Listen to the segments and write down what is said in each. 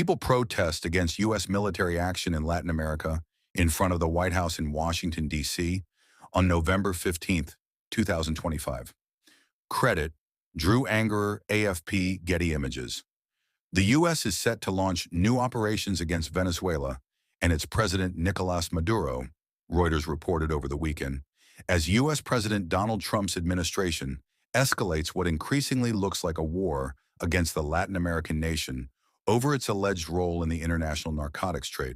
People protest against U.S. military action in Latin America in front of the White House in Washington, D.C. on November 15, 2025. Credit, Drew Angerer, AFP, Getty Images. The U.S. is set to launch new operations against Venezuela and its President Nicolás Maduro, Reuters reported over the weekend, as U.S. President Donald Trump's administration escalates what increasingly looks like a war against the Latin American nation over its alleged role in the international narcotics trade.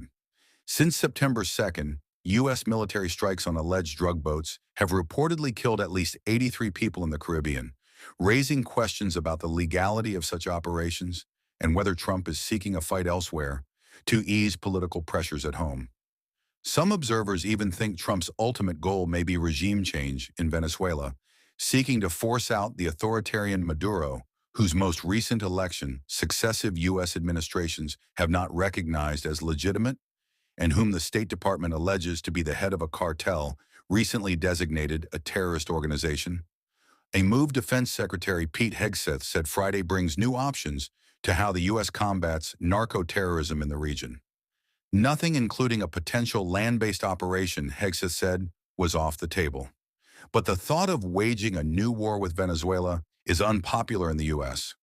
Since September 2nd, U.S. military strikes on alleged drug boats have reportedly killed at least 83 people in the Caribbean, raising questions about the legality of such operations and whether Trump is seeking a fight elsewhere to ease political pressures at home. Some observers even think Trump's ultimate goal may be regime change in Venezuela, seeking to force out the authoritarian Maduro, whose most recent election successive U.S. administrations have not recognized as legitimate, and whom the State Department alleges to be the head of a cartel recently designated a terrorist organization. A move Defense Secretary Pete Hegseth said Friday brings new options to how the U.S. combats narco-terrorism in the region. Nothing, including a potential land-based operation, Hegseth said, was off the table. But the thought of waging a new war with Venezuela is unpopular in the U.S.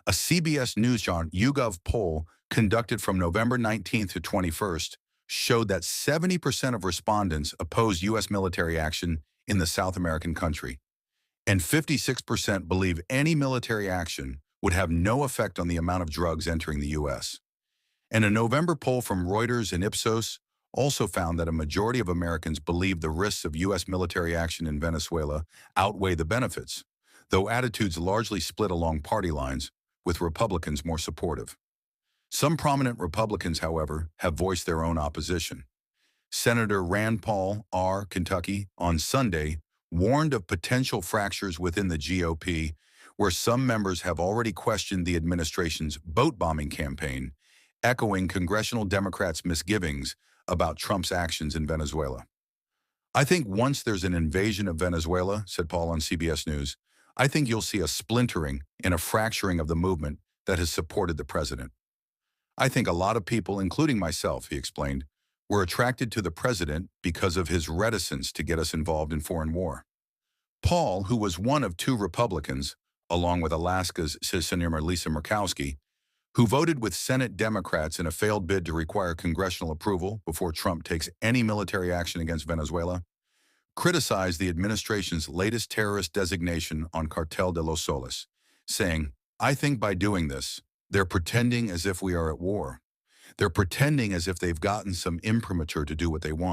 A CBS News YouGov poll conducted from November 19th to 21st showed that 70% of respondents oppose U.S. military action in the South American country, and 56% believe any military action would have no effect on the amount of drugs entering the U.S. And a November poll from Reuters and Ipsos also found that a majority of Americans believe the risks of U.S. military action in Venezuela outweigh the benefits, though attitudes largely split along party lines, with Republicans more supportive. Some prominent Republicans, however, have voiced their own opposition. Senator Rand Paul, Kentucky, on Sunday, warned of potential fractures within the GOP, where some members have already questioned the administration's boat-bombing campaign, echoing congressional Democrats' misgivings about Trump's actions in Venezuela. "I think once there's an invasion of Venezuela," said Paul on CBS News, "I think you'll see a splintering and a fracturing of the movement that has supported the president. I think a lot of people, including myself," he explained, "were attracted to the president because of his reticence to get us involved in foreign war." Paul, who was one of two Republicans, along with Alaska's Senator Lisa Murkowski, who voted with Senate Democrats in a failed bid to require congressional approval before Trump takes any military action against Venezuela, criticized the administration's latest terrorist designation on Cartel de los Soles, saying, "I think by doing this, they're pretending as if we are at war. They're pretending as if they've gotten some imprimatur to do what they want."